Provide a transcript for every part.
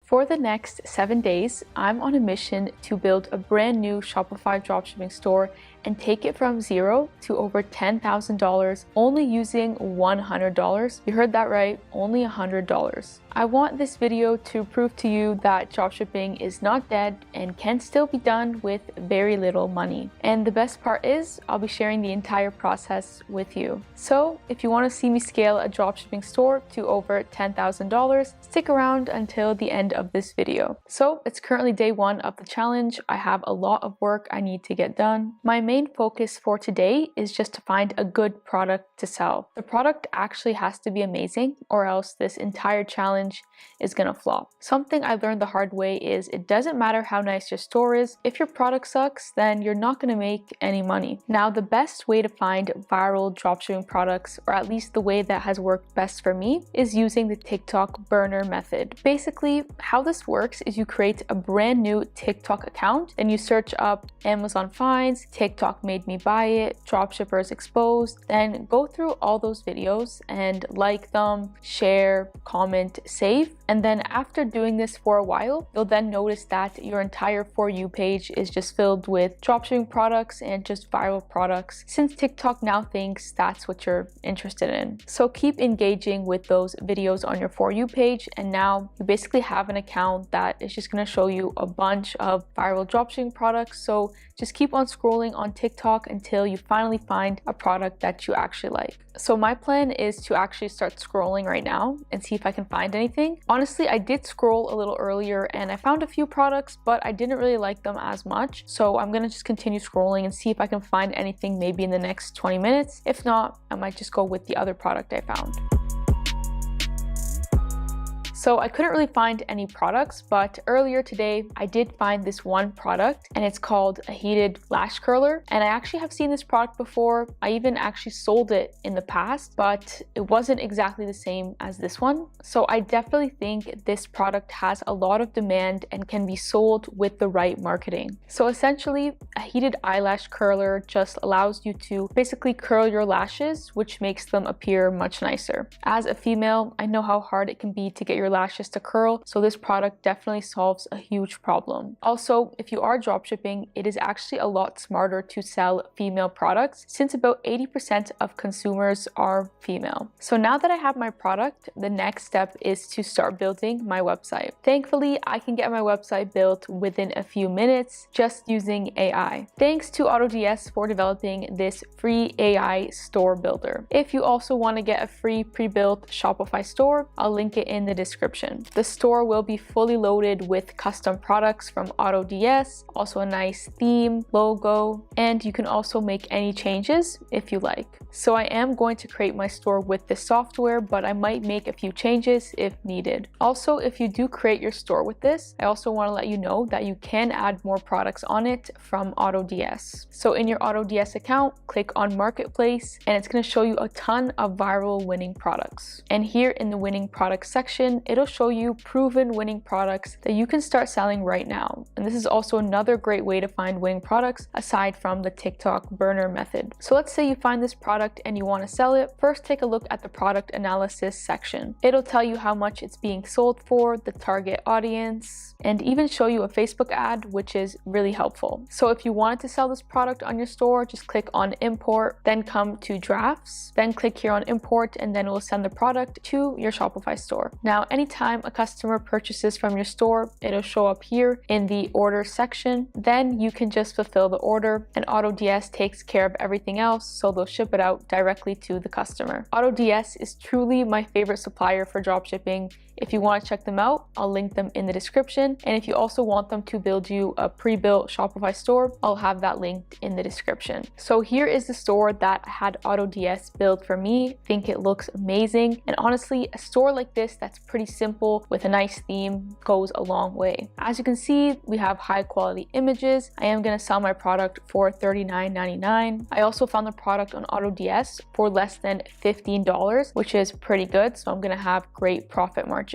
For the next 7 days, I'm on a mission to build a brand new Shopify dropshipping store and take it from zero to over $10,000 only using $100. You heard that right, only $100. I want this video to prove to you that dropshipping is not dead and can still be done with very little money. And the best part is I'll be sharing the entire process with you. So if you want to see me scale a dropshipping store to over $10,000, stick around until the end of this video. So it's currently day 1 of the challenge. I have a lot of work I need to get done. My main focus for today is just to find a good product to sell. The product actually has to be amazing or else this entire challenge is gonna flop. Something I learned the hard way is it doesn't matter how nice your store is. If your product sucks, then you're not gonna make any money. Now, the best way to find viral dropshipping products, or at least the way that has worked best for me, is using the TikTok burner method. Basically, how this works is you create a brand new TikTok account, then you search up Amazon finds, TikTok made me buy it, dropshippers exposed, then go through all those videos and like them, share, comment, save. And then after doing this for a while, you'll then notice that your entire For You page is just filled with dropshipping products and just viral products, since TikTok now thinks that's what you're interested in. So keep engaging with those videos on your For You page, and now you basically have an account that is just going to show you a bunch of viral dropshipping products. So just keep on scrolling on TikTok until you finally find a product that you actually like. So my plan is to actually start scrolling right now and see if I can find anything. Honestly, I did scroll a little earlier and I found a few products, but I didn't really like them as much. So I'm gonna just continue scrolling and see if I can find anything maybe in the next 20 minutes. If not, I might just go with the other product I found. So I couldn't really find any products, but earlier today I did find this one product, and it's called a heated lash curler. And I actually have seen this product before. I even actually sold it in the past, but it wasn't exactly the same as this one. So I definitely think this product has a lot of demand and can be sold with the right marketing. So essentially, a heated eyelash curler just allows you to basically curl your lashes, which makes them appear much nicer. As a female, I know how hard it can be to get your lashes to curl, so this product definitely solves a huge problem. Also, if you are dropshipping, it is actually a lot smarter to sell female products, since about 80% of consumers are female. So now that I have my product, the next step is to start building my website. Thankfully, I can get my website built within a few minutes just using AI. Thanks to AutoDS for developing this free AI store builder. If you also want to get a free pre-built Shopify store, I'll link it in the description. The store will be fully loaded with custom products from AutoDS, also a nice theme, logo, and you can also make any changes if you like. So I am going to create my store with this software, but I might make a few changes if needed. Also, if you do create your store with this, I also want to let you know that you can add more products on it from AutoDS. So in your AutoDS account, click on Marketplace, and it's going to show you a ton of viral winning products. And here in the winning products section, it'll show you proven winning products that you can start selling right now. And this is also another great way to find winning products aside from the TikTok burner method. So let's say you find this product and you want to sell it. First, take a look at the product analysis section. It'll tell you how much it's being sold for, the target audience, and even show you a Facebook ad, which is really helpful. So if you wanted to sell this product on your store, just click on import, then come to drafts, then click here on import, and then it will send the product to your Shopify store. Now, anytime a customer purchases from your store, it'll show up here in the order section. Then you can just fulfill the order, and AutoDS takes care of everything else, so they'll ship it out directly to the customer. AutoDS is truly my favorite supplier for dropshipping. If you want to check them out, I'll link them in the description. And if you also want them to build you a pre-built Shopify store, I'll have that linked in the description. So here is the store that I had AutoDS build for me. I think it looks amazing. And honestly, a store like this that's pretty simple with a nice theme goes a long way. As you can see, we have high quality images. I am going to sell my product for $39.99. I also found the product on AutoDS for less than $15, which is pretty good. So I'm going to have great profit margins.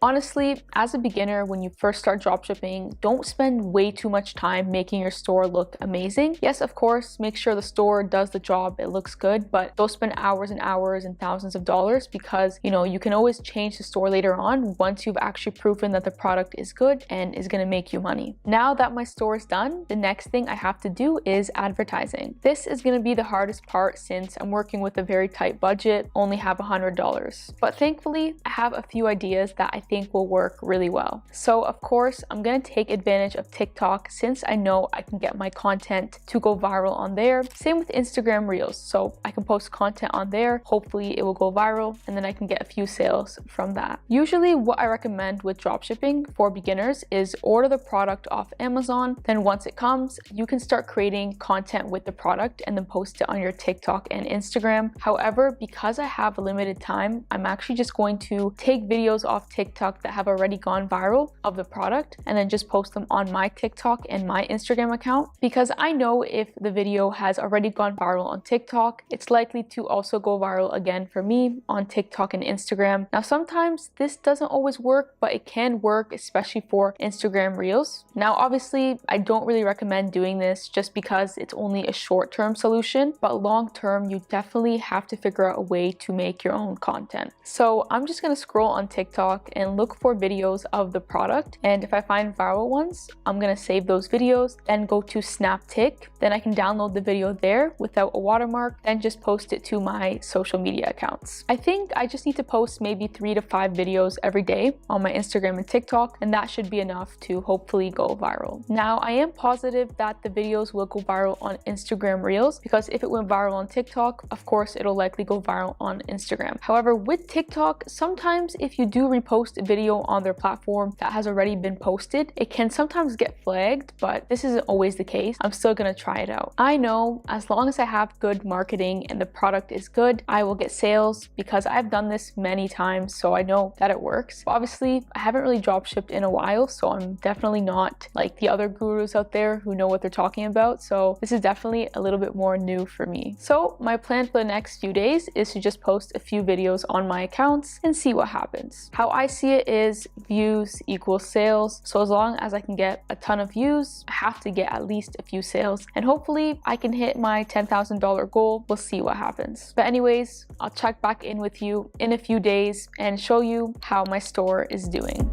Honestly, as a beginner, when you first start dropshipping, don't spend way too much time making your store look amazing. Yes, of course, make sure the store does the job, it looks good, but don't spend hours and hours and thousands of dollars, because you know you can always change the store later on once you've actually proven that the product is good and is going to make you money. Now that my store is done, the next thing I have to do is advertising. This is going to be the hardest part since I'm working with a very tight budget, only have $100. But thankfully, I have a few ideas that I think will work really well. So of course, I'm going to take advantage of TikTok since I know I can get my content to go viral on there. Same with Instagram Reels. So I can post content on there, hopefully it will go viral, and then I can get a few sales from that. Usually what I recommend with dropshipping for beginners is order the product off Amazon. Then once it comes, you can start creating content with the product and then post it on your TikTok and Instagram. However, because I have a limited time, I'm actually just going to take videos off TikTok that have already gone viral of the product and then just post them on my TikTok and my Instagram account, because I know if the video has already gone viral on TikTok, it's likely to also go viral again for me on TikTok and Instagram. Now, sometimes this doesn't always work, but it can work, especially for Instagram Reels. Now, obviously, I don't really recommend doing this just because it's only a short-term solution, but long-term, you definitely have to figure out a way to make your own content. So I'm just gonna scroll on TikTok and look for videos of the product, and if I find viral ones, I'm gonna save those videos, then go to Snaptik. Then I can download the video there without a watermark, then just post it to my social media accounts. I think I just need to post maybe 3 to 5 videos every day on my Instagram and TikTok, and that should be enough to hopefully go viral. Now, I am positive that the videos will go viral on Instagram Reels, because if it went viral on TikTok, of course, it'll likely go viral on Instagram. However, with TikTok, sometimes if you do repost a video on their platform that has already been posted, it can sometimes get flagged, but this isn't always the case. I'm still gonna try it out. I know as long as I have good marketing and the product is good, I will get sales because I've done this many times, so I know that it works. Obviously, I haven't really dropshipped in a while, so I'm definitely not like the other gurus out there who know what they're talking about. So this is definitely a little bit more new for me. So my plan for the next few days is to just post a few videos on my accounts and see what happens. How I see it is views equals sales. So as long as I can get a ton of views, I have to get at least a few sales, and hopefully I can hit my $10,000 goal. We'll see what happens. But anyways, I'll check back in with you in a few days and show you how my store is doing.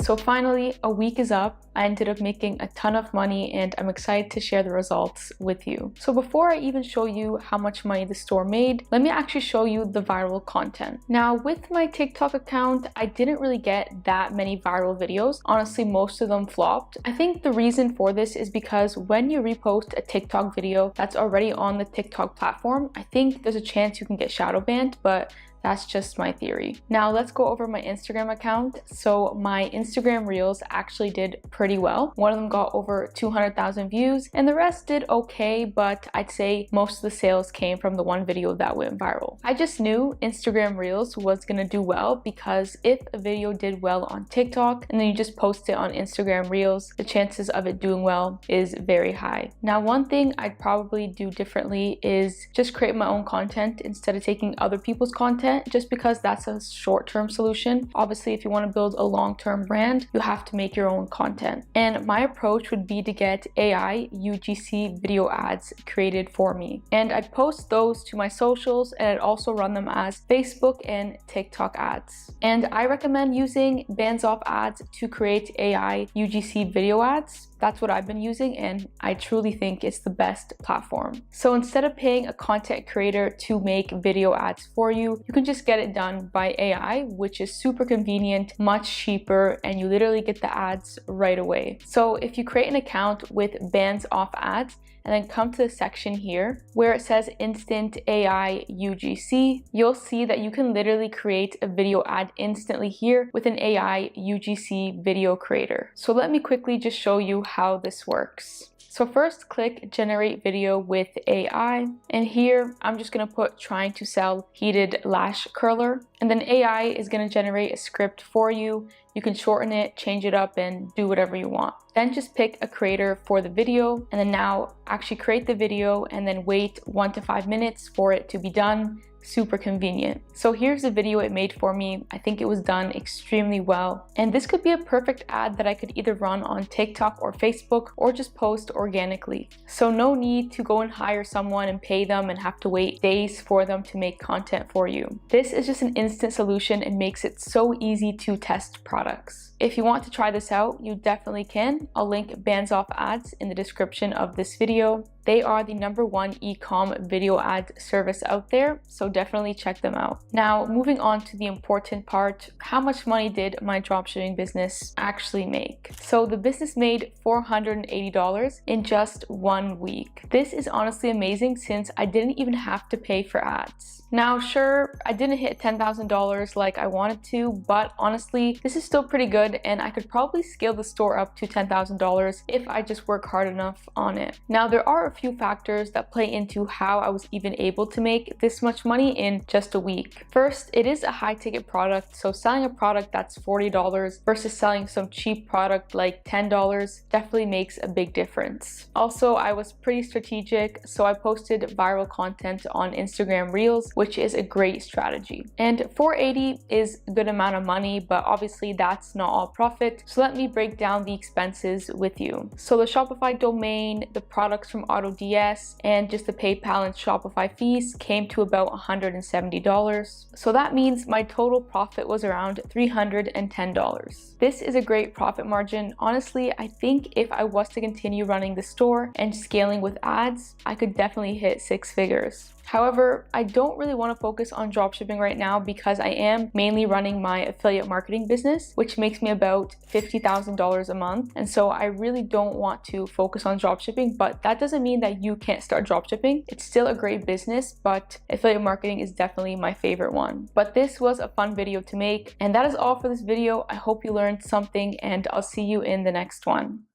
So finally, a week is up. I ended up making a ton of money and I'm excited to share the results with you. So before I even show you how much money the store made, let me actually show you the viral content. Now, with my TikTok account, I didn't really get that many viral videos. Honestly, most of them flopped. I think the reason for this is because when you repost a TikTok video that's already on the TikTok platform, I think there's a chance you can get shadow banned, but that's just my theory. Now let's go over my Instagram account. So my Instagram Reels actually did pretty well. One of them got over 200,000 views and the rest did okay, but I'd say most of the sales came from the one video that went viral. I just knew Instagram Reels was gonna do well because if a video did well on TikTok and then you just post it on Instagram Reels, the chances of it doing well is very high. Now, one thing I'd probably do differently is just create my own content instead of taking other people's content, just because that's a short-term solution. Obviously, if you want to build a long-term brand, you have to make your own content. And my approach would be to get AI UGC video ads created for me. And I'd post those to my socials and I'd also run them as Facebook and TikTok ads. And I recommend using Bands-Off Ads to create AI UGC video ads. That's what I've been using and I truly think it's the best platform. So instead of paying a content creator to make video ads for you, you can just get it done by AI, which is super convenient, much cheaper, and you literally get the ads right away. So if you create an account with Bands-Off Ads, and then come to the section here where it says Instant AI UGC, you'll see that you can literally create a video ad instantly here with an AI UGC video creator. So let me quickly just show you how this works. So first click generate video with AI, and here I'm just gonna put trying to sell heated lash curler, and then AI is gonna generate a script for you. You can shorten it, change it up, and do whatever you want. Then just pick a creator for the video, and then now actually create the video and then wait 1 to 5 minutes for it to be done. super convenient. So here's the video it made for me. I think it was done extremely well. And this could be a perfect ad that I could either run on TikTok or Facebook or just post organically. So no need to go and hire someone and pay them and have to wait days for them to make content for you. This is just an instant solution and makes it so easy to test products. If you want to try this out, you definitely can. I'll link Bands-Off Ads in the description of this video. They are the #1 e-com video ad service out there, so definitely check them out. Now, moving on to the important part, how much money did my dropshipping business actually make? So the business made $480 in just 1 week. This is honestly amazing since I didn't even have to pay for ads. Now, sure, I didn't hit $10,000 like I wanted to, but honestly, this is still pretty good and I could probably scale the store up to $10,000 if I just work hard enough on it. Now, there are a few factors that play into how I was even able to make this much money in just a week. First, it is a high ticket product, so selling a product that's $40 versus selling some cheap product like $10 definitely makes a big difference. Also, I was pretty strategic, so I posted viral content on Instagram Reels, which is a great strategy. And $480 is a good amount of money, but obviously that's not all profit. So let me break down the expenses with you. So the Shopify domain, the products from AutoDS, and just the PayPal and Shopify fees came to about $170. So that means my total profit was around $310. This is a great profit margin. Honestly, I think if I was to continue running the store and scaling with ads, I could definitely hit 6 figures. However, I don't really want to focus on dropshipping right now because I am mainly running my affiliate marketing business, which makes me about $50,000 a month. And so I really don't want to focus on dropshipping, but that doesn't mean that you can't start dropshipping. It's still a great business, but affiliate marketing is definitely my favorite one. But this was a fun video to make, and that is all for this video. I hope you learned something, and I'll see you in the next one.